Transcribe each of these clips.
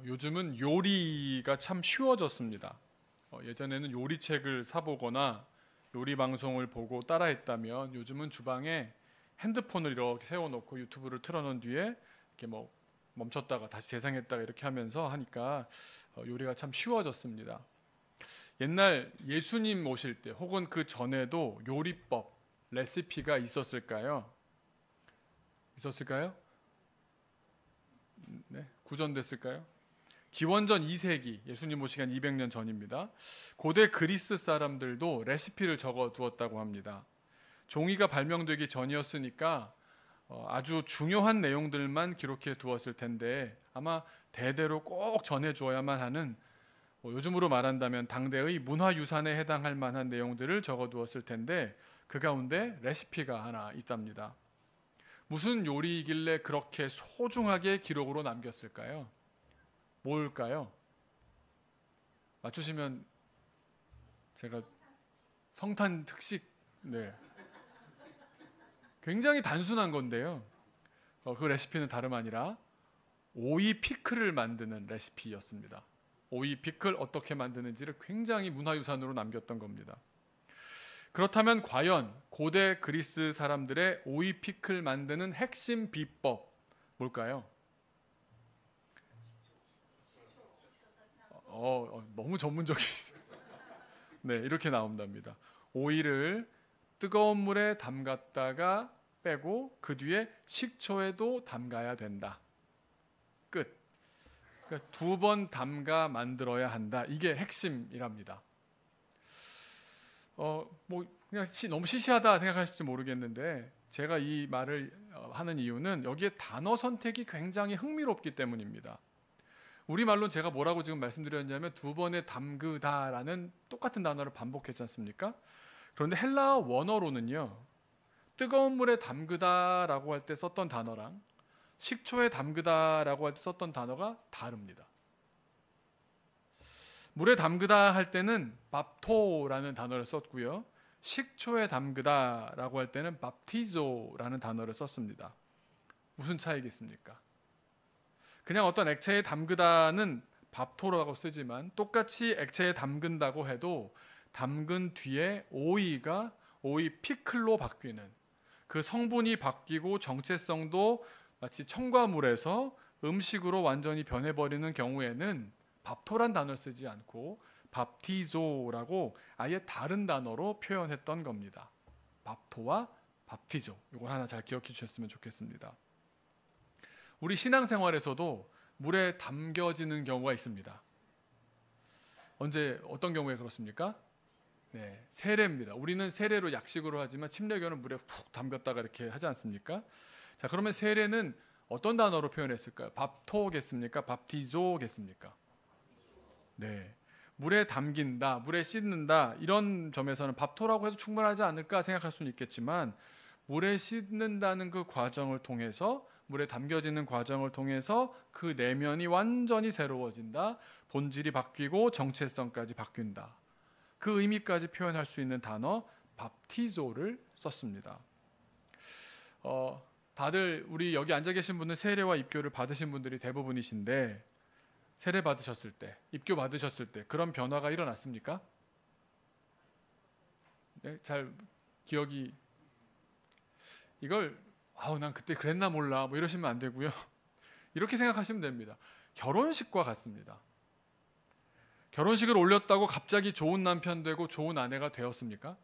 요즘은 요리가 참 쉬워졌습니다. 예전에는 요리책을 사보거나 요리 방송을 보고 따라했다면 요즘은 주방에 핸드폰을 이렇게 세워놓고 유튜브를 틀어놓은 뒤에 이렇게 뭐 멈췄다가 다시 재생했다가 이렇게 하면서 하니까 요리가 참 쉬워졌습니다. 옛날 예수님 오실 때 혹은 그 전에도 요리법, 레시피가 있었을까요? 있었을까요? 네, 구전됐을까요? 기원전 2세기, 예수님 오시기 한 200년 전입니다. 고대 그리스 사람들도 레시피를 적어 두었다고 합니다. 종이가 발명되기 전이었으니까 아주 중요한 내용들만 기록해 두었을 텐데 아마 대대로 꼭 전해 주어야만 하는 요즘으로 말한다면 당대의 문화유산에 해당할 만한 내용들을 적어 두었을 텐데 그 가운데 레시피가 하나 있답니다. 무슨 요리이길래 그렇게 소중하게 기록으로 남겼을까요? 뭘까요? 맞추시면 제가 성탄 특식. 네. 굉장히 단순한 건데요. 그 레시피는 다름 아니라 오이 피클을 만드는 레시피였습니다. 오이 피클 어떻게 만드는지를 굉장히 문화유산으로 남겼던 겁니다. 그렇다면 과연 고대 그리스 사람들의 오이 피클 만드는 핵심 비법 뭘까요? 너무 전문적이시죠. 네, 이렇게 나온답니다. 오이를 뜨거운 물에 담갔다가 빼고 그 뒤에 식초에도 담가야 된다. 끝. 그러니까 2번 담가 만들어야 한다. 이게 핵심이랍니다. 뭐 그냥 너무 시시하다 생각하실지 모르겠는데 제가 이 말을 하는 이유는 여기에 단어 선택이 굉장히 흥미롭기 때문입니다. 우리말로 제가 뭐라고 지금 말씀드렸냐면 2번의 담그다라는 똑같은 단어를 반복했지 않습니까? 그런데 헬라어 원어로는요. 뜨거운 물에 담그다라고 할 때 썼던 단어랑 식초에 담그다라고 할 때 썼던 단어가 다릅니다. 물에 담그다 할 때는 밥토라는 단어를 썼고요. 식초에 담그다라고 할 때는 밥티조라는 단어를 썼습니다. 무슨 차이겠습니까? 그냥 어떤 액체에 담그다는 밥토라고 쓰지만 똑같이 액체에 담근다고 해도 담근 뒤에 오이가 오이 피클로 바뀌는 그 성분이 바뀌고 정체성도 마치 첨가물에서 음식으로 완전히 변해버리는 경우에는 밥토란 단어를 쓰지 않고 밥티조라고 아예 다른 단어로 표현했던 겁니다. 밥토와 밥티조, 이걸 하나 잘 기억해 주셨으면 좋겠습니다. 우리 신앙생활에서도 물에 담겨지는 경우가 있습니다. 언제 어떤 경우에 그렇습니까? 네, 세례입니다. 우리는 세례로 약식으로 하지만 침례교는 물에 푹 담겼다가 이렇게 하지 않습니까? 자, 그러면 세례는 어떤 단어로 표현했을까요? 밥토겠습니까? 밥티조겠습니까? 네, 물에 담긴다, 물에 씻는다 이런 점에서는 밥토라고 해도 충분하지 않을까 생각할 수는 있겠지만 물에 씻는다는 그 과정을 통해서 물에 담겨지는 과정을 통해서 그 내면이 완전히 새로워진다, 본질이 바뀌고 정체성까지 바뀐다. 그 의미까지 표현할 수 있는 단어 밥티조를 썼습니다. 다들 우리 여기 앉아 계신 분은 세례와 입교를 받으신 분들이 대부분이신데 세례 받으셨을 때, 입교 받으셨을 때 그런 변화가 일어났습니까? 네, 잘 기억이 이걸 난 그때 그랬나 몰라 뭐 이러시면 안 되고요. 이렇게 생각하시면 됩니다. 결혼식과 같습니다. 결혼식을 올렸다고 갑자기 좋은 남편 되고 좋은 아내가 되었습니까?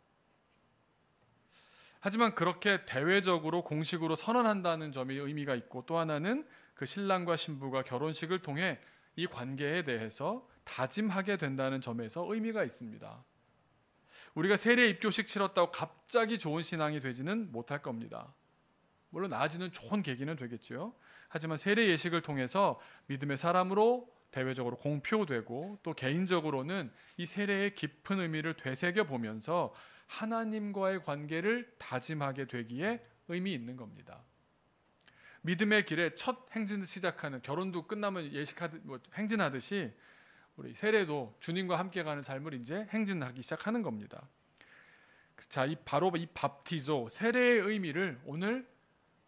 하지만 그렇게 대외적으로 공식으로 선언한다는 점이 의미가 있고 또 하나는 그 신랑과 신부가 결혼식을 통해 이 관계에 대해서 다짐하게 된다는 점에서 의미가 있습니다. 우리가 세례 입교식 치렀다고 갑자기 좋은 신앙이 되지는 못할 겁니다. 물론 나아지는 좋은 계기는 되겠죠. 하지만 세례 예식을 통해서 믿음의 사람으로 대외적으로 공표되고 또 개인적으로는 이 세례의 깊은 의미를 되새겨 보면서 하나님과의 관계를 다짐하게 되기에 의미 있는 겁니다. 믿음의 길에 첫 행진을 시작하는, 결혼도 끝나면 예식하듯 행진하듯이 우리 세례도 주님과 함께 가는 삶을 이제 행진하기 시작하는 겁니다. 자, 바로 이 밥티조, 세례의 의미를 오늘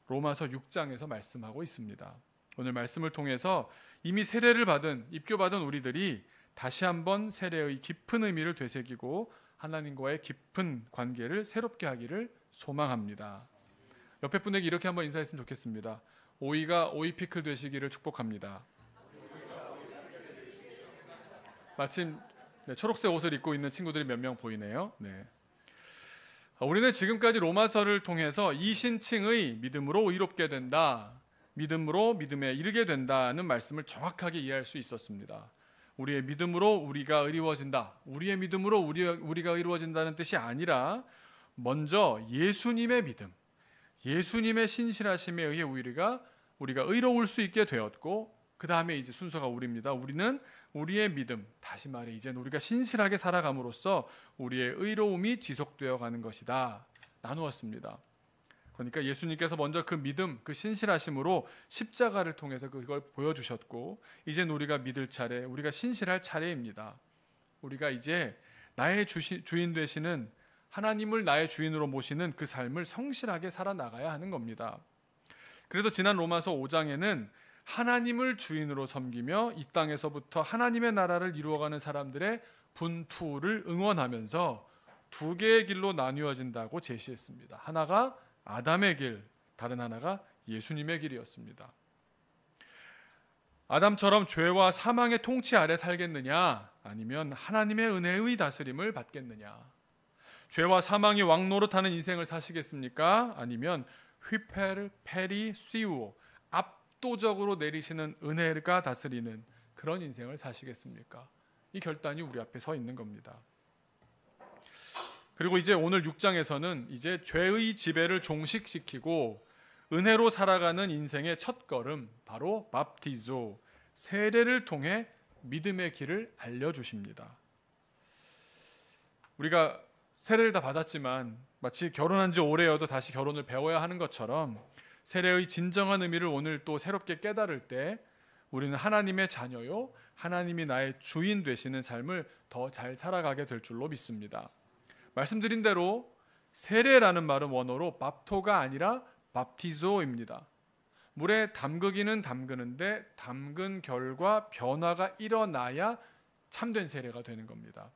로마서 6장에서 말씀하고 있습니다. 오늘 말씀을 통해서 이미 세례를 받은, 입교받은 우리들이 다시 한번 세례의 깊은 의미를 되새기고 하나님과의 깊은 관계를 새롭게 하기를 소망합니다. 옆에 분에게 이렇게 한번 인사했으면 좋겠습니다. 오이가 오이 피클 되시기를 축복합니다. 마침 초록색 옷을 입고 있는 친구들이 몇 명 보이네요. 네. 우리는 지금까지 로마서를 통해서 이신칭의 믿음으로 의롭게 된다, 믿음으로 믿음에 이르게 된다는 말씀을 정확하게 이해할 수 있었습니다. 우리의 믿음으로 우리가 의로워진다, 우리의 믿음으로 우리가 의로워진다는 뜻이 아니라 먼저 예수님의 믿음, 예수님의 신실하심에 의해 우리가 의로울 수 있게 되었고, 그 다음에 이제 순서가 우리입니다. 우리는 우리의 믿음, 다시 말해 이제는 우리가 신실하게 살아감으로써 우리의 의로움이 지속되어 가는 것이다, 나누었습니다. 그러니까 예수님께서 먼저 그 믿음, 그 신실하심으로 십자가를 통해서 그걸 보여주셨고, 이젠 우리가 믿을 차례, 우리가 신실할 차례입니다. 우리가 이제 나의 주인 되시는 하나님을 나의 주인으로 모시는 그 삶을 성실하게 살아나가야 하는 겁니다. 그래도 지난 로마서 5장에는 하나님을 주인으로 섬기며 이 땅에서부터 하나님의 나라를 이루어가는 사람들의 분투를 응원하면서 두 개의 길로 나뉘어진다고 제시했습니다. 하나가 아담의 길, 다른 하나가 예수님의 길이었습니다. 아담처럼 죄와 사망의 통치 아래 살겠느냐, 아니면 하나님의 은혜의 다스림을 받겠느냐. 죄와 사망이 왕노릇하는 인생을 사시겠습니까? 아니면 휘페르 페리 시우오, 압도적으로 내리시는 은혜가 다스리는 그런 인생을 사시겠습니까? 이 결단이 우리 앞에 서 있는 겁니다. 그리고 이제 오늘 6장에서는 이제 죄의 지배를 종식시키고 은혜로 살아가는 인생의 첫걸음, 바로 밥티조, 세례를 통해 믿음의 길을 알려주십니다. 우리가 세례를 다 받았지만 마치 결혼한 지 오래여도 다시 결혼을 배워야 하는 것처럼 세례의 진정한 의미를 오늘 또 새롭게 깨달을 때 우리는 하나님의 자녀요, 하나님이 나의 주인 되시는 삶을 더 잘 살아가게 될 줄로 믿습니다. 말씀드린 대로 세례라는 말은 원어로 밥토가 아니라 밥티조입니다. 물에 담그기는 담그는데 담근 결과 변화가 일어나야 참된 세례가 되는 겁니다.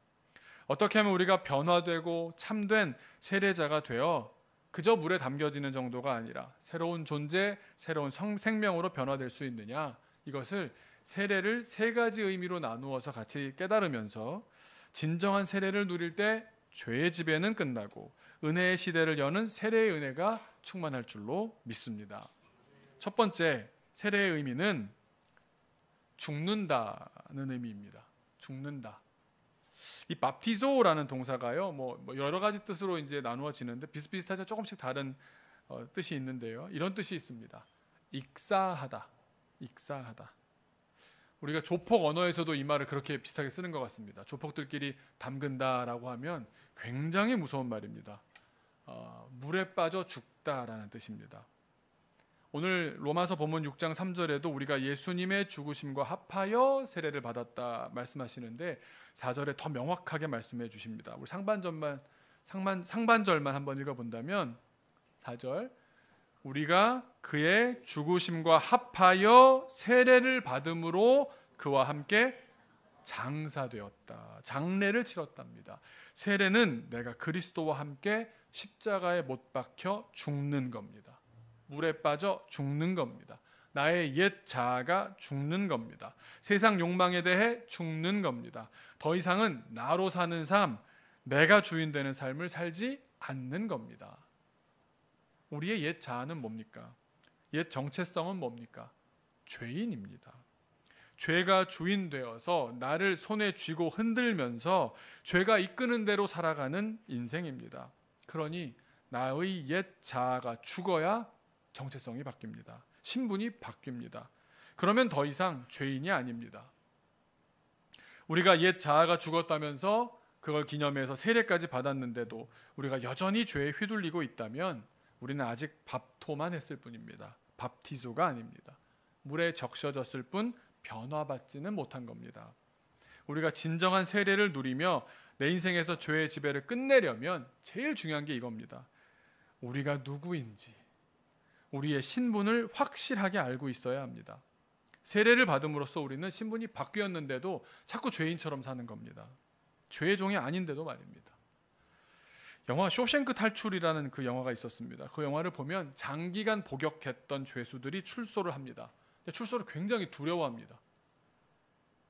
어떻게 하면 우리가 변화되고 참된 세례자가 되어 그저 물에 담겨지는 정도가 아니라 새로운 존재, 새로운 생명으로 변화될 수 있느냐, 이것을 세례를 세 가지 의미로 나누어서 같이 깨달으면서 진정한 세례를 누릴 때 죄의 지배는 끝나고 은혜의 시대를 여는 세례의 은혜가 충만할 줄로 믿습니다. 첫 번째, 세례의 의미는 죽는다는 의미입니다. 죽는다. 이 밥티조라는 동사가요, 뭐 여러 가지 뜻으로 이제 나누어지는데 비슷비슷하게 조금씩 다른 뜻이 있는데요. 이런 뜻이 있습니다. 익사하다, 익사하다. 우리가 조폭 언어에서도 이 말을 그렇게 비슷하게 쓰는 것 같습니다. 조폭들끼리 담근다라고 하면 굉장히 무서운 말입니다. 물에 빠져 죽다라는 뜻입니다. 오늘 로마서 본문 6장 3절에도 우리가 예수님의 죽으심과 합하여 세례를 받았다 말씀하시는데 4절에 더 명확하게 말씀해 주십니다. 우리 상반절만 한번 읽어본다면 4절, 우리가 그의 죽으심과 합하여 세례를 받음으로 그와 함께 장사되었다, 장례를 치렀답니다. 세례는 내가 그리스도와 함께 십자가에 못 박혀 죽는 겁니다. 물에 빠져 죽는 겁니다. 나의 옛 자아가 죽는 겁니다. 세상 욕망에 대해 죽는 겁니다. 더 이상은 나로 사는 삶, 내가 주인 되는 삶을 살지 않는 겁니다. 우리의 옛 자아는 뭡니까? 옛 정체성은 뭡니까? 죄인입니다. 죄가 주인 되어서 나를 손에 쥐고 흔들면서 죄가 이끄는 대로 살아가는 인생입니다. 그러니 나의 옛 자아가 죽어야 정체성이 바뀝니다. 신분이 바뀝니다. 그러면 더 이상 죄인이 아닙니다. 우리가 옛 자아가 죽었다면서 그걸 기념해서 세례까지 받았는데도 우리가 여전히 죄에 휘둘리고 있다면 우리는 아직 밥토만 했을 뿐입니다. 밥티조가 아닙니다. 물에 적셔졌을 뿐 변화받지는 못한 겁니다. 우리가 진정한 세례를 누리며 내 인생에서 죄의 지배를 끝내려면 제일 중요한 게 이겁니다. 우리가 누구인지, 우리의 신분을 확실하게 알고 있어야 합니다. 세례를 받음으로써 우리는 신분이 바뀌었는데도 자꾸 죄인처럼 사는 겁니다. 죄의 종이 아닌데도 말입니다. 영화 쇼생크 탈출이라는 그 영화가 있었습니다. 그 영화를 보면 장기간 복역했던 죄수들이 출소를 합니다. 출소를 굉장히 두려워합니다.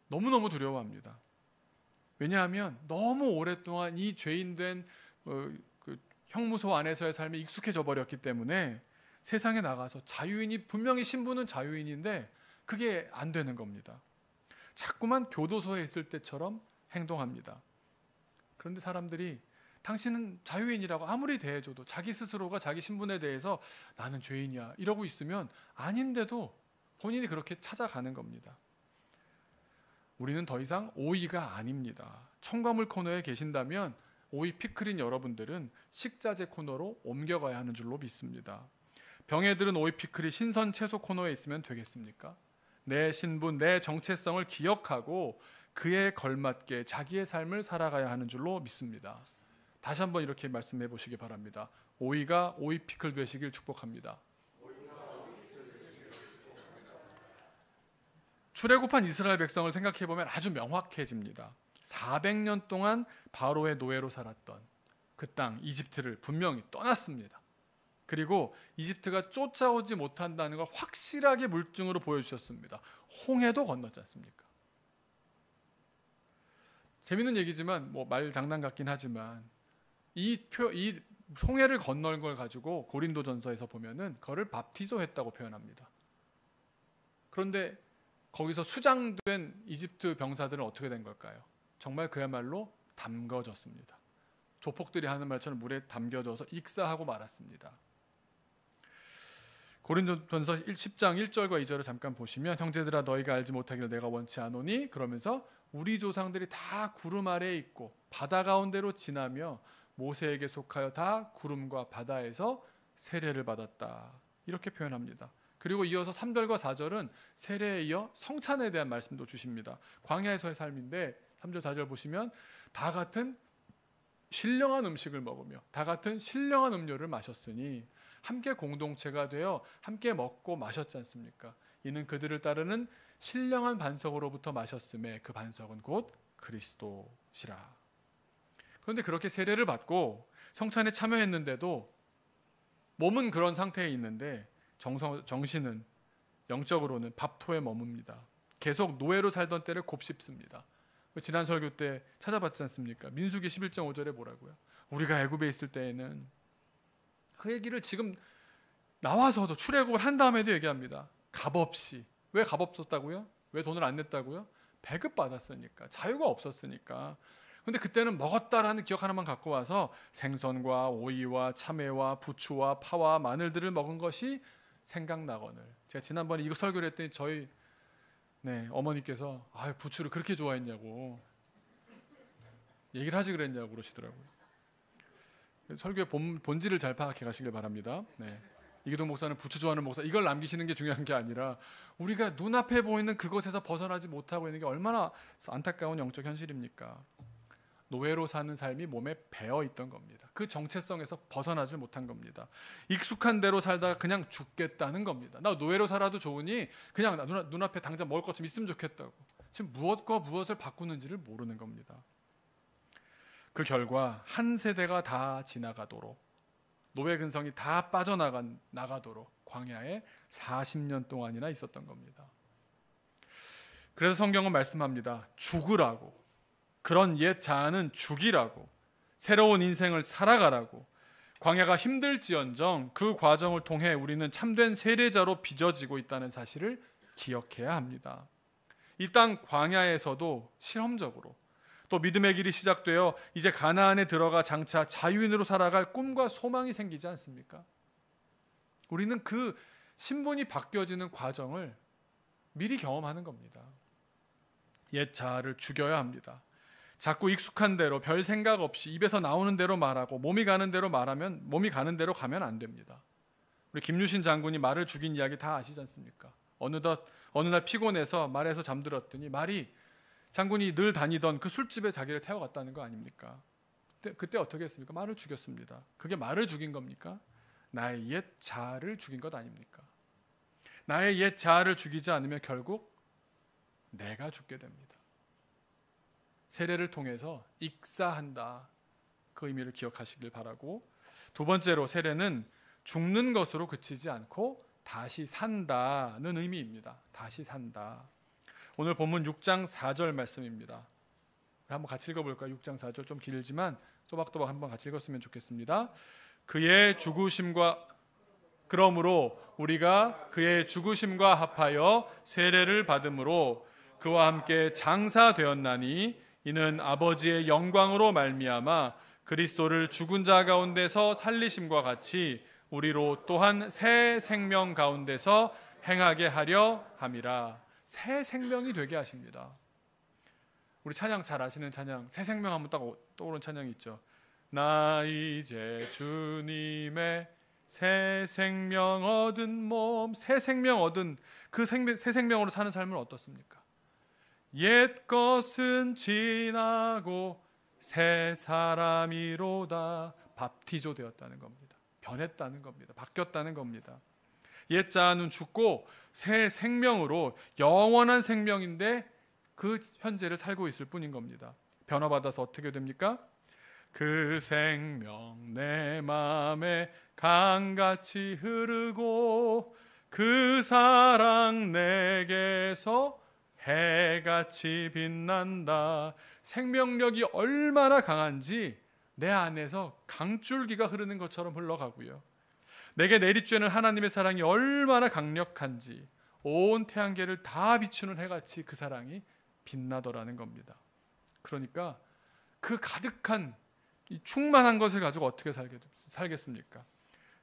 너무너무 두려워합니다. 왜냐하면 너무 오랫동안 이 죄인된 그 형무소 안에서의 삶에 익숙해져 버렸기 때문에 세상에 나가서 자유인이, 분명히 신분은 자유인인데 그게 안 되는 겁니다. 자꾸만 교도소에 있을 때처럼 행동합니다. 그런데 사람들이 당신은 자유인이라고 아무리 대해줘도 자기 스스로가 자기 신분에 대해서 나는 죄인이야 이러고 있으면 아닌데도 본인이 그렇게 찾아가는 겁니다. 우리는 더 이상 오이가 아닙니다. 첨가물 코너에 계신다면 오이 피클인 여러분들은 식자재 코너로 옮겨가야 하는 줄로 믿습니다. 병에 들은 오이 피클이 신선 채소 코너에 있으면 되겠습니까? 내 신분, 내 정체성을 기억하고 그에 걸맞게 자기의 삶을 살아가야 하는 줄로 믿습니다. 다시 한번 이렇게 말씀해 보시기 바랍니다. 오이가 오이 피클 되시길 축복합니다. 출애굽한 이스라엘 백성을 생각해 보면 아주 명확해집니다. 400년 동안 바로의 노예로 살았던 그 땅 이집트를 분명히 떠났습니다. 그리고 이집트가 쫓아오지 못한다는 걸 확실하게 물증으로 보여주셨습니다. 홍해도 건넜지 않습니까? 재밌는 얘기지만 뭐 말 장난 같긴 하지만 이 홍해를 건널 걸 가지고 고린도전서에서 보면은 그거를 밥티소했다고 표현합니다. 그런데 거기서 수장된 이집트 병사들은 어떻게 된 걸까요? 정말 그야말로 담궈졌습니다. 조폭들이 하는 말처럼 물에 담겨져서 익사하고 말았습니다. 고린도전서 10장 1절과 2절을 잠깐 보시면 형제들아 너희가 알지 못하기를 내가 원치 않으니 그러면서 우리 조상들이 다 구름 아래에 있고 바다 가운데로 지나며 모세에게 속하여 다 구름과 바다에서 세례를 받았다. 이렇게 표현합니다. 그리고 이어서 3절과 4절은 세례에 이어 성찬에 대한 말씀도 주십니다. 광야에서의 삶인데 3절 4절 보시면 다 같은 신령한 음식을 먹으며 다 같은 신령한 음료를 마셨으니 함께 공동체가 되어 함께 먹고 마셨지 않습니까? 이는 그들을 따르는 신령한 반석으로부터 마셨음에 그 반석은 곧 그리스도시라. 그런데 그렇게 세례를 받고 성찬에 참여했는데도 몸은 그런 상태에 있는데 정신은 영적으로는 밥토에 머뭅니다. 계속 노예로 살던 때를 곱씹습니다. 지난 설교 때 찾아봤지 않습니까? 민수기 11장 5절에 뭐라고요? 우리가 애굽에 있을 때에는 그 얘기를 지금 나와서도 출애굽을 한 다음에도 얘기합니다. 값없이. 왜 값없었다고요? 왜 돈을 안 냈다고요? 배급받았으니까. 자유가 없었으니까. 근데 그때는 먹었다라는 기억 하나만 갖고 와서 생선과 오이와 참외와 부추와 파와 마늘들을 먹은 것이 생각나거늘. 제가 지난번에 이거 설교를 했더니 저희 어머니께서 부추를 그렇게 좋아했냐고 얘기를 하지 그랬냐고 그러시더라고요. 설교의 본질을 잘 파악해 가시길 바랍니다. 이기동 목사는 부추 좋아하는 목사, 이걸 남기시는 게 중요한 게 아니라 우리가 눈앞에 보이는 그것에서 벗어나지 못하고 있는 게 얼마나 안타까운 영적 현실입니까? 노예로 사는 삶이 몸에 배어 있던 겁니다. 그 정체성에서 벗어나질 못한 겁니다. 익숙한 대로 살다가 그냥 죽겠다는 겁니다. 나 노예로 살아도 좋으니 그냥 눈앞에 당장 먹을 것 좀 있으면 좋겠다고. 지금 무엇과 무엇을 바꾸는지를 모르는 겁니다. 그 결과 한 세대가 다 지나가도록 노예 근성이 다 빠져나가도록 광야에 40년 동안이나 있었던 겁니다. 그래서 성경은 말씀합니다. 죽으라고. 그런 옛 자아는 죽이라고, 새로운 인생을 살아가라고. 광야가 힘들지언정 그 과정을 통해 우리는 참된 세례자로 빚어지고 있다는 사실을 기억해야 합니다. 이 땅 광야에서도 실험적으로 또 믿음의 길이 시작되어 이제 가나안에 들어가 장차 자유인으로 살아갈 꿈과 소망이 생기지 않습니까? 우리는 그 신분이 바뀌어지는 과정을 미리 경험하는 겁니다. 옛 자아를 죽여야 합니다. 자꾸 익숙한 대로 별 생각 없이 입에서 나오는 대로 말하고 몸이 가는 대로 가면 안 됩니다. 우리 김유신 장군이 말을 죽인 이야기 다 아시지 않습니까? 어느 날 피곤해서 말에서 잠들었더니 말이 장군이 늘 다니던 그 술집에 자기를 태워갔다는 거 아닙니까? 그때 어떻게 했습니까? 말을 죽였습니다. 그게 말을 죽인 겁니까? 나의 옛 자아를 죽인 것 아닙니까? 나의 옛 자아를 죽이지 않으면 결국 내가 죽게 됩니다. 세례를 통해서 익사한다. 그 의미를 기억하시길 바라고, 두 번째로 세례는 죽는 것으로 그치지 않고 다시 산다는 의미입니다. 다시 산다. 오늘 본문 6장 4절 말씀입니다. 한번 같이 읽어볼까요? 6장 4절 좀 길지만 또박또박 한번 같이 읽었으면 좋겠습니다. 그의 죽으심과 그러므로 우리가 그의 죽으심과 합하여 세례를 받음으로 그와 함께 장사되었나니 이는 아버지의 영광으로 말미암아 그리스도를 죽은 자 가운데서 살리심과 같이 우리로 또한 새 생명 가운데서 행하게 하려 함이라. 새 생명이 되게 하십니다. 우리 찬양 잘 아시는 찬양, 새 생명 하면 딱 떠오르는 찬양이 있죠. 나 이제 주님의 새 생명 얻은 몸, 새 생명 얻은 그 새 생명으로 사는 삶은 어떻습니까? 옛 것은 지나고 새 사람이로다. 밥티조 되었다는 겁니다. 변했다는 겁니다. 바뀌었다는 겁니다. 옛 자아는 죽고 새 생명으로, 영원한 생명인데 그 현재를 살고 있을 뿐인 겁니다. 변화받아서 어떻게 됩니까? 그 생명 내 마음에 강같이 흐르고 그 사랑 내게서 해같이 빛난다. 생명력이 얼마나 강한지 내 안에서 강줄기가 흐르는 것처럼 흘러가고요. 내게 내리쬐는 하나님의 사랑이 얼마나 강력한지 온 태양계를 다 비추는 해같이 그 사랑이 빛나더라는 겁니다. 그러니까 그 가득한 이 충만한 것을 가지고 어떻게 살겠습니까?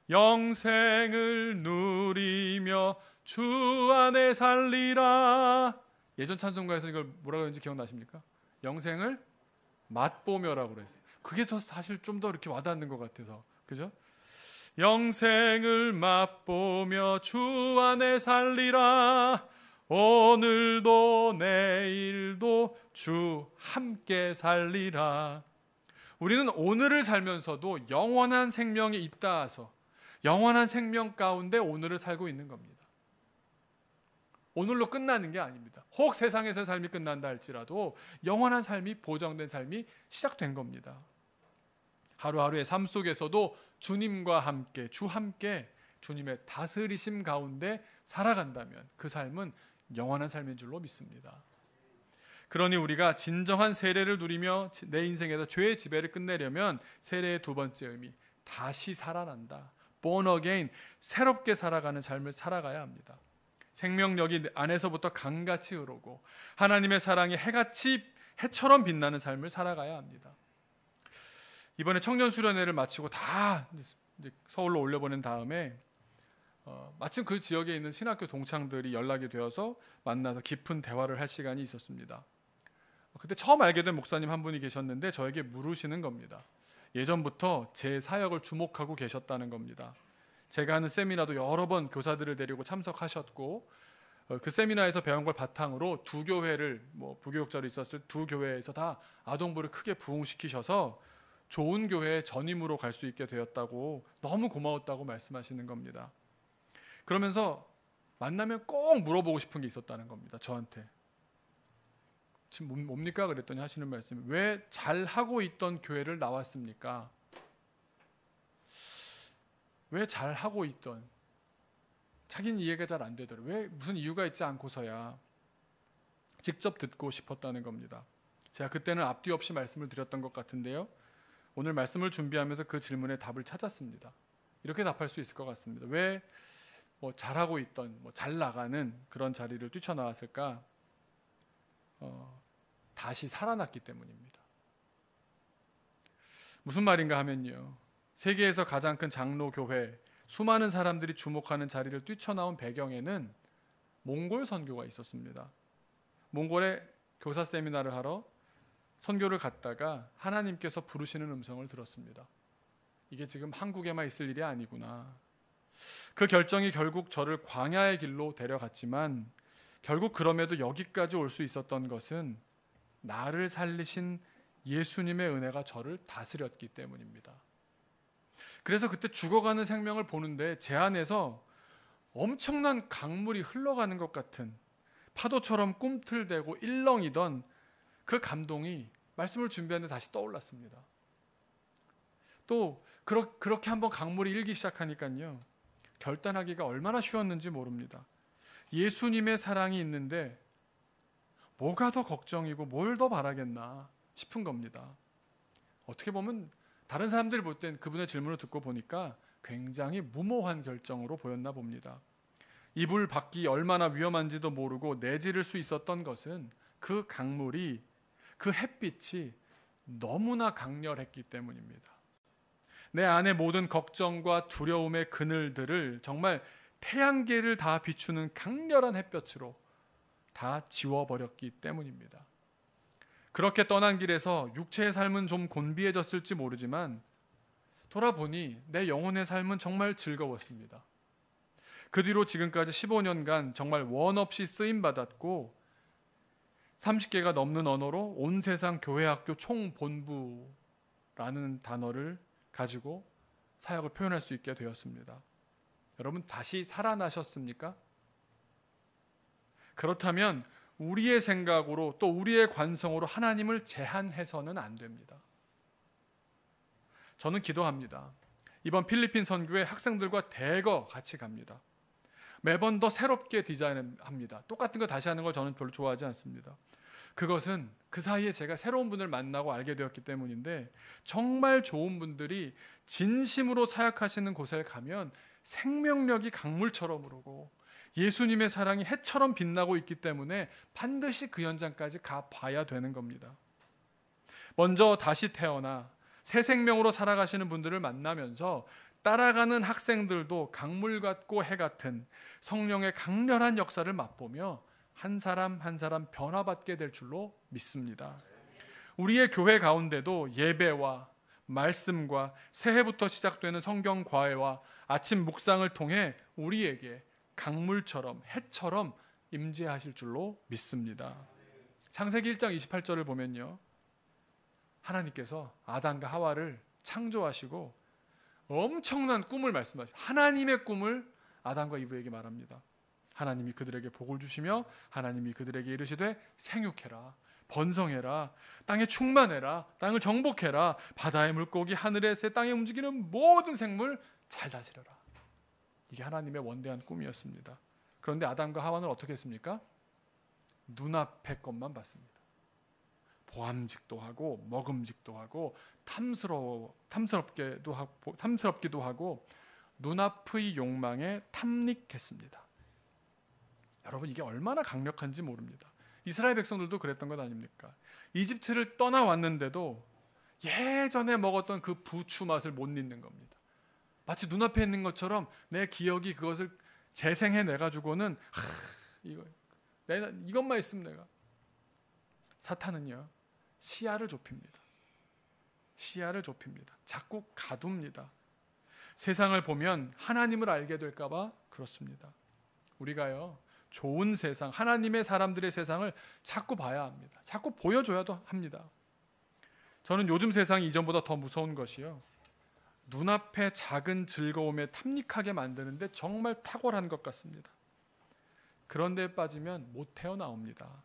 영생을 누리며 주 안에 살리라. 예전 찬송가에서 이걸 뭐라고 했는지 기억나십니까? 영생을 맛보며라고 그랬어요. 그게 더 사실 좀 더 이렇게 와닿는 것 같아서, 그죠? 영생을 맛보며 주 안에 살리라. 오늘도 내일도 주 함께 살리라. 우리는 오늘을 살면서도 영원한 생명이 있다서 영원한 생명 가운데 오늘을 살고 있는 겁니다. 오늘로 끝나는 게 아닙니다. 혹 세상에서 삶이 끝난다 할지라도 영원한 삶이 보장된 삶이 시작된 겁니다. 하루하루의 삶 속에서도 주님과 함께, 주 함께 주님의 다스리심 가운데 살아간다면 그 삶은 영원한 삶인 줄로 믿습니다. 그러니 우리가 진정한 세례를 누리며 내 인생에서 죄의 지배를 끝내려면 세례의 두 번째 의미, 다시 살아난다. born again, 새롭게 살아가는 삶을 살아가야 합니다. 생명력이 안에서부터 강같이 흐르고 하나님의 사랑이 해처럼 빛나는 삶을 살아가야 합니다. 이번에 청년 수련회를 마치고 다 이제 서울로 올려보낸 다음에 마침 그 지역에 있는 신학교 동창들이 연락이 되어서 만나서 깊은 대화를 할 시간이 있었습니다. 그때 처음 알게 된 목사님 한 분이 계셨는데 저에게 물으시는 겁니다. 예전부터 제 사역을 주목하고 계셨다는 겁니다. 제가 하는 세미나도 여러 번 교사들을 데리고 참석하셨고 그 세미나에서 배운 걸 바탕으로 두 교회를 부교육자로 있었을 두 교회에서 다 아동부를 크게 부흥시키셔서 좋은 교회에 전임으로 갈 수 있게 되었다고, 너무 고마웠다고 말씀하시는 겁니다. 그러면서 만나면 꼭 물어보고 싶은 게 있었다는 겁니다. 저한테. 지금 뭡니까? 그랬더니 하시는 말씀이, 왜 잘하고 있던 교회를 나왔습니까? 왜 잘하고 있던, 자기는 이해가 잘 안 되더라고요. 왜, 무슨 이유가 있지 않고서야 직접 듣고 싶었다는 겁니다. 제가 그때는 앞뒤 없이 말씀을 드렸던 것 같은데요, 오늘 말씀을 준비하면서 그 질문에 답을 찾았습니다. 이렇게 답할 수 있을 것 같습니다. 왜 잘하고 있던, 잘 나가는 그런 자리를 뛰쳐나왔을까? 다시 살아났기 때문입니다. 무슨 말인가 하면요, 세계에서 가장 큰 장로교회, 수많은 사람들이 주목하는 자리를 뛰쳐나온 배경에는 몽골 선교가 있었습니다. 몽골에 교사 세미나를 하러 선교를 갔다가 하나님께서 부르시는 음성을 들었습니다. 이게 지금 한국에만 있을 일이 아니구나. 그 결정이 결국 저를 광야의 길로 데려갔지만 결국 그럼에도 여기까지 올 수 있었던 것은 나를 살리신 예수님의 은혜가 저를 다스렸기 때문입니다. 그래서 그때 죽어가는 생명을 보는데 제 안에서 엄청난 강물이 흘러가는 것 같은, 파도처럼 꿈틀대고 일렁이던 그 감동이 말씀을 준비하는데 다시 떠올랐습니다. 또 그렇게 한번 강물이 일기 시작하니까요, 결단하기가 얼마나 쉬웠는지 모릅니다. 예수님의 사랑이 있는데 뭐가 더 걱정이고 뭘 더 바라겠나 싶은 겁니다. 어떻게 보면 다른 사람들이 볼 땐 그분의 질문을 듣고 보니까 굉장히 무모한 결정으로 보였나 봅니다. 이불 밖이 얼마나 위험한지도 모르고 내지를 수 있었던 것은 그 강물이, 그 햇빛이 너무나 강렬했기 때문입니다. 내 안의 모든 걱정과 두려움의 그늘들을 정말 태양계를 다 비추는 강렬한 햇볕으로 다 지워버렸기 때문입니다. 그렇게 떠난 길에서 육체의 삶은 좀 곤비해졌을지 모르지만 돌아보니 내 영혼의 삶은 정말 즐거웠습니다. 그 뒤로 지금까지 15년간 정말 원 없이 쓰임받았고 30개가 넘는 언어로 온 세상 교회학교 총본부라는 단어를 가지고 사역을 표현할 수 있게 되었습니다. 여러분, 다시 살아나셨습니까? 그렇다면 우리의 생각으로 또 우리의 관성으로 하나님을 제한해서는 안 됩니다. 저는 기도합니다. 이번 필리핀 선교회 학생들과 대거 같이 갑니다. 매번 더 새롭게 디자인합니다. 똑같은 거 다시 하는 걸 저는 별로 좋아하지 않습니다. 그것은 그 사이에 제가 새로운 분을 만나고 알게 되었기 때문인데, 정말 좋은 분들이 진심으로 사역하시는 곳에 가면 생명력이 강물처럼 흐르고 예수님의 사랑이 해처럼 빛나고 있기 때문에 반드시 그 현장까지 가봐야 되는 겁니다. 먼저 다시 태어나 새 생명으로 살아가시는 분들을 만나면서 따라가는 학생들도 강물 같고 해 같은 성령의 강렬한 역사를 맛보며 한 사람 한 사람 변화받게 될 줄로 믿습니다. 우리의 교회 가운데도 예배와 말씀과 새해부터 시작되는 성경 과외와 아침 묵상을 통해 우리에게 강물처럼 해처럼 임재하실 줄로 믿습니다. 창세기 1장 28절을 보면요, 하나님께서 아담과 하와를 창조하시고 엄청난 꿈을 말씀하시고 하나님의 꿈을 아담과 이브에게 말합니다. 하나님이 그들에게 복을 주시며 하나님이 그들에게 이르시되 생육해라, 번성해라, 땅에 충만해라, 땅을 정복해라, 바다의 물고기, 하늘의 새, 땅에 움직이는 모든 생물 잘 다스려라. 이게 하나님의 원대한 꿈이었습니다. 그런데 아담과 하와는 어떻게 했습니까? 눈앞의 것만 봤습니다. 보암직도 하고 먹음직도 하고 탐스럽기도 하고 눈앞의 욕망에 탐닉했습니다. 여러분, 이게 얼마나 강력한지 모릅니다. 이스라엘 백성들도 그랬던 것 아닙니까? 이집트를 떠나왔는데도 예전에 먹었던 그 부추 맛을 못 잊는 겁니다. 마치 눈앞에 있는 것처럼 내 기억이 그것을 재생해내가지고는 이것만 있으면 내가. 사탄은요, 시야를 좁힙니다. 시야를 좁힙니다. 자꾸 가둡니다. 세상을 보면 하나님을 알게 될까봐 그렇습니다. 우리가요, 좋은 세상, 하나님의 사람들의 세상을 자꾸 봐야 합니다. 자꾸 보여줘야도 합니다. 저는 요즘 세상이 이전보다 더 무서운 것이요, 눈앞의 작은 즐거움에 탐닉하게 만드는데 정말 탁월한 것 같습니다. 그런데 빠지면 못 헤어나옵니다.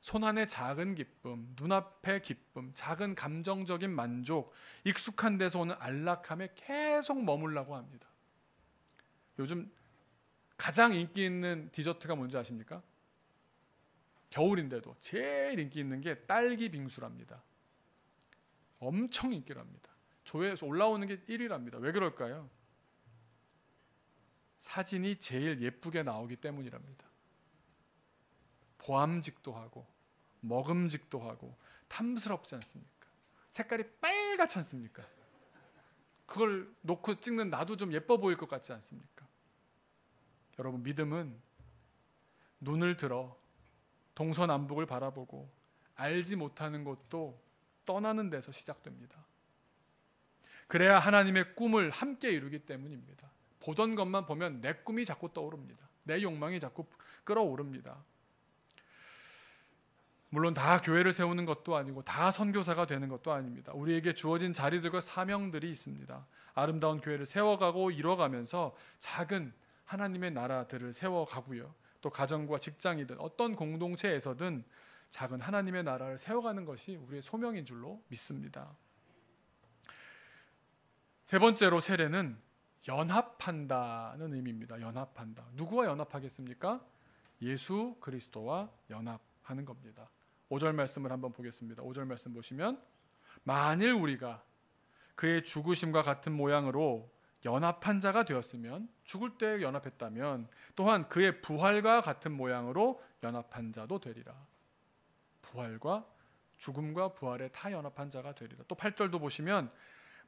손안의 작은 기쁨, 눈앞의 기쁨, 작은 감정적인 만족, 익숙한 데서 오는 안락함에 계속 머물라고 합니다. 요즘 가장 인기 있는 디저트가 뭔지 아십니까? 겨울인데도 제일 인기 있는 게 딸기 빙수랍니다. 엄청 인기랍니다. 조회에서 올라오는 게 1위랍니다. 왜 그럴까요? 사진이 제일 예쁘게 나오기 때문이랍니다. 보암직도 하고 먹음직도 하고 탐스럽지 않습니까? 색깔이 빨갛지 않습니까? 그걸 놓고 찍는 나도 좀 예뻐 보일 것 같지 않습니까? 여러분, 믿음은 눈을 들어 동서남북을 바라보고 알지 못하는 것도 떠나는 데서 시작됩니다. 그래야 하나님의 꿈을 함께 이루기 때문입니다. 보던 것만 보면 내 꿈이 자꾸 떠오릅니다. 내 욕망이 자꾸 끌어오릅니다. 물론 다 교회를 세우는 것도 아니고 다 선교사가 되는 것도 아닙니다. 우리에게 주어진 자리들과 사명들이 있습니다. 아름다운 교회를 세워가고 이뤄가면서 작은 하나님의 나라들을 세워가고요. 또 가정과 직장이든 어떤 공동체에서든 작은 하나님의 나라를 세워가는 것이 우리의 소명인 줄로 믿습니다. 세 번째로 세례는 연합한다는 의미입니다. 연합한다. 누구와 연합하겠습니까? 예수 그리스도와 연합하는 겁니다. 5절 말씀을 한번 보겠습니다. 5절 말씀 보시면 만일 우리가 그의 죽으심과 같은 모양으로 연합한 자가 되었으면, 죽을 때 연합했다면 또한 그의 부활과 같은 모양으로 연합한 자도 되리라. 부활과 죽음과 부활에 다 연합한 자가 되리라. 또 8절도 보시면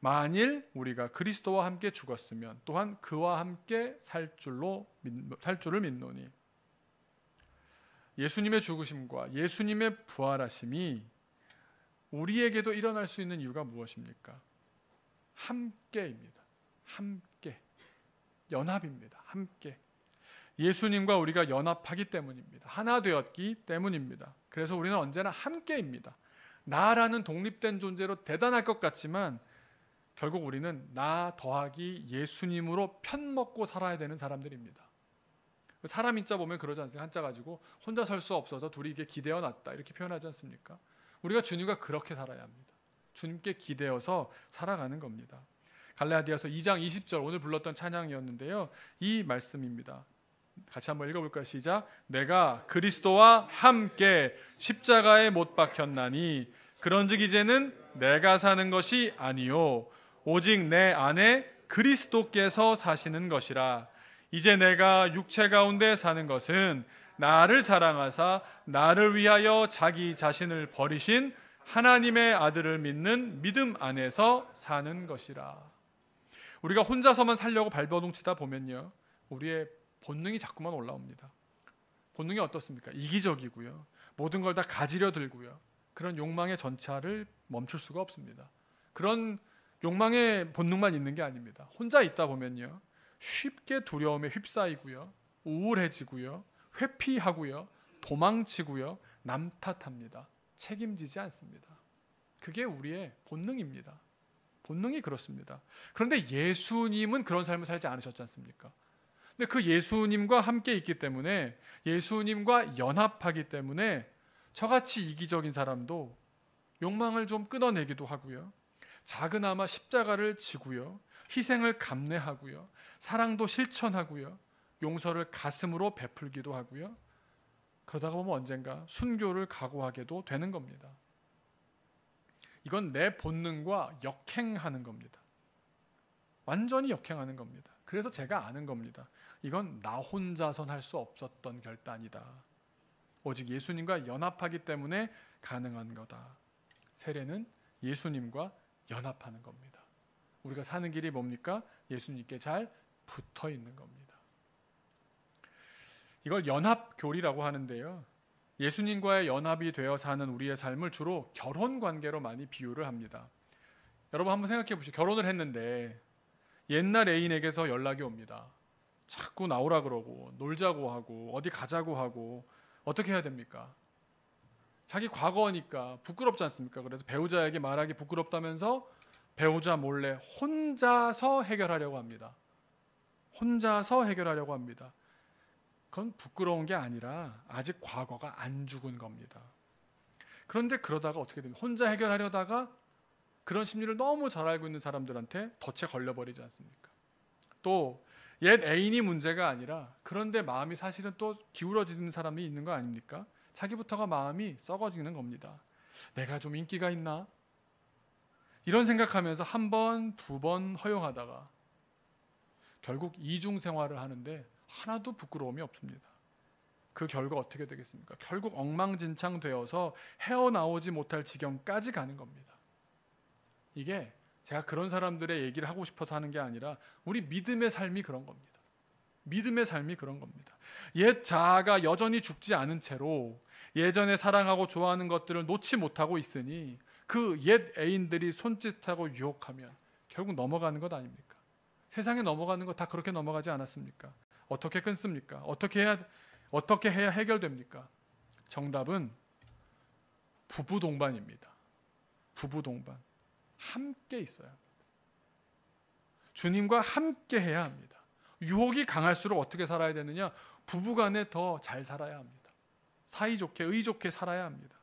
만일 우리가 그리스도와 함께 죽었으면 또한 그와 함께 살 줄을 믿노니. 예수님의 죽으심과 예수님의 부활하심이 우리에게도 일어날 수 있는 이유가 무엇입니까? 함께입니다. 함께. 연합입니다. 함께. 예수님과 우리가 연합하기 때문입니다. 하나 되었기 때문입니다. 그래서 우리는 언제나 함께입니다. 나라는 독립된 존재로 대단할 것 같지만 결국 우리는 나 더하기 예수님으로 편먹고 살아야 되는 사람들입니다. 사람 인자 보면 그러지 않습니까? 한자 가지고 혼자 설 수 없어서 둘이 이게 기대어 놨다 이렇게 표현하지 않습니까? 우리가 주님과 그렇게 살아야 합니다. 주님께 기대어서 살아가는 겁니다. 갈라디아서 2장 20절 오늘 불렀던 찬양이었는데요. 이 말씀입니다. 같이 한번 읽어볼까요? 시작. 내가 그리스도와 함께 십자가에 못 박혔나니 그런즉 이제는 내가 사는 것이 아니요 오직 내 안에 그리스도께서 사시는 것이라. 이제 내가 육체 가운데 사는 것은 나를 사랑하사 나를 위하여 자기 자신을 버리신 하나님의 아들을 믿는 믿음 안에서 사는 것이라. 우리가 혼자서만 살려고 발버둥치다 보면요, 우리의 본능이 자꾸만 올라옵니다. 본능이 어떻습니까? 이기적이고요, 모든 걸 다 가지려 들고요, 그런 욕망의 전차를 멈출 수가 없습니다. 그런 욕망의 본능만 있는 게 아닙니다. 혼자 있다 보면요, 쉽게 두려움에 휩싸이고요, 우울해지고요, 회피하고요, 도망치고요, 남 탓합니다. 책임지지 않습니다. 그게 우리의 본능입니다. 본능이 그렇습니다. 그런데 예수님은 그런 삶을 살지 않으셨지 않습니까? 근데 그 예수님과 함께 있기 때문에, 예수님과 연합하기 때문에 저같이 이기적인 사람도 욕망을 좀 끊어내기도 하고요, 작은아마 십자가를 지고요, 희생을 감내하고요, 사랑도 실천하고요, 용서를 가슴으로 베풀기도 하고요, 그러다가 보면 언젠가 순교를 각오하게도 되는 겁니다. 이건 내 본능과 역행하는 겁니다. 완전히 역행하는 겁니다. 그래서 제가 아는 겁니다. 이건 나 혼자선 할 수 없었던 결단이다. 오직 예수님과 연합하기 때문에 가능한 거다. 세례는 예수님과 연합하는 겁니다. 우리가 사는 길이 뭡니까? 예수님께 잘 붙어 있는 겁니다. 이걸 연합교리라고 하는데요, 예수님과의 연합이 되어 사는 우리의 삶을 주로 결혼 관계로 많이 비유를 합니다. 여러분 한번 생각해 보시죠. 결혼을 했는데 옛날 애인에게서 연락이 옵니다. 자꾸 나오라 그러고 놀자고 하고 어디 가자고 하고 어떻게 해야 됩니까? 자기 과거니까 부끄럽지 않습니까? 그래서 배우자에게 말하기 부끄럽다면서 배우자 몰래 혼자서 해결하려고 합니다. 혼자서 해결하려고 합니다. 그건 부끄러운 게 아니라 아직 과거가 안 죽은 겁니다. 그런데 그러다가 어떻게 됩니까? 혼자 해결하려다가 그런 심리를 너무 잘 알고 있는 사람들한테 덫에 걸려버리지 않습니까? 또 옛 애인이 문제가 아니라 그런데 마음이 사실은 또 기울어지는 사람이 있는 거 아닙니까? 자기부터가 마음이 썩어지는 겁니다. 내가 좀 인기가 있나? 이런 생각하면서 한 번, 두 번 허용하다가 결국 이중 생활을 하는데 하나도 부끄러움이 없습니다. 그 결과 어떻게 되겠습니까? 결국 엉망진창 되어서 헤어나오지 못할 지경까지 가는 겁니다. 이게 제가 그런 사람들의 얘기를 하고 싶어서 하는 게 아니라 우리 믿음의 삶이 그런 겁니다. 믿음의 삶이 그런 겁니다. 옛 자아가 여전히 죽지 않은 채로 예전에 사랑하고 좋아하는 것들을 놓지 못하고 있으니 그 옛 애인들이 손짓하고 유혹하면 결국 넘어가는 것 아닙니까? 세상에 넘어가는 거 다 그렇게 넘어가지 않았습니까? 어떻게 끊습니까? 어떻게 해야 해결됩니까? 정답은 부부 동반입니다. 부부 동반. 함께 있어야 합니다. 주님과 함께 해야 합니다. 유혹이 강할수록 어떻게 살아야 되느냐? 부부간에 더 잘 살아야 합니다. 사이좋게 의좋게 살아야 합니다.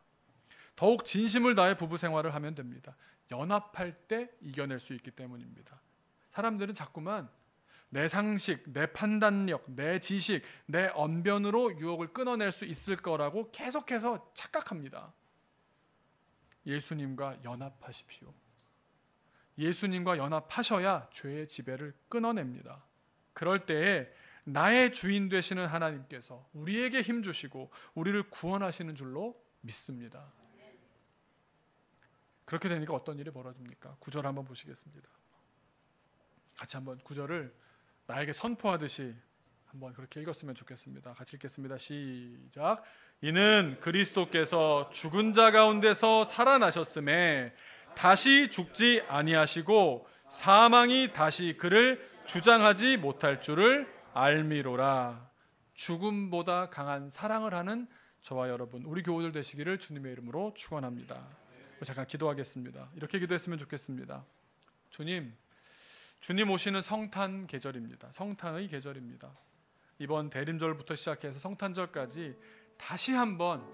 더욱 진심을 다해 부부 생활을 하면 됩니다. 연합할 때 이겨낼 수 있기 때문입니다. 사람들은 자꾸만 내 상식, 내 판단력, 내 지식, 내 언변으로 유혹을 끊어낼 수 있을 거라고 계속해서 착각합니다. 예수님과 연합하십시오. 예수님과 연합하셔야 죄의 지배를 끊어냅니다. 그럴 때에 나의 주인 되시는 하나님께서 우리에게 힘 주시고 우리를 구원하시는 줄로 믿습니다. 그렇게 되니까 어떤 일이 벌어집니까? 9절 한번 보시겠습니다. 같이 한번 9절을 나에게 선포하듯이 한번 그렇게 읽었으면 좋겠습니다. 같이 읽겠습니다. 시작. 이는 그리스도께서 죽은 자 가운데서 살아나셨음에 다시 죽지 아니하시고 사망이 다시 그를 주장하지 못할 줄을 알미로라. 죽음보다 강한 사랑을 하는 저와 여러분, 우리 교우들 되시기를 주님의 이름으로 축원합니다. 잠깐 기도하겠습니다. 이렇게 기도했으면 좋겠습니다. 주님 오시는 성탄 계절입니다. 성탄의 계절입니다. 이번 대림절부터 시작해서 성탄절까지 다시 한번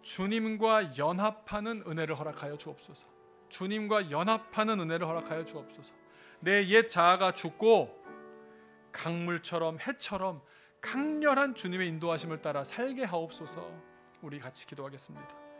주님과 연합하는 은혜를 허락하여 주옵소서. 주님과 연합하는 은혜를 허락하여 주옵소서. 내 옛 자아가 죽고 강물처럼 해처럼 강렬한 주님의 인도하심을 따라 살게 하옵소서. 우리 같이 기도하겠습니다.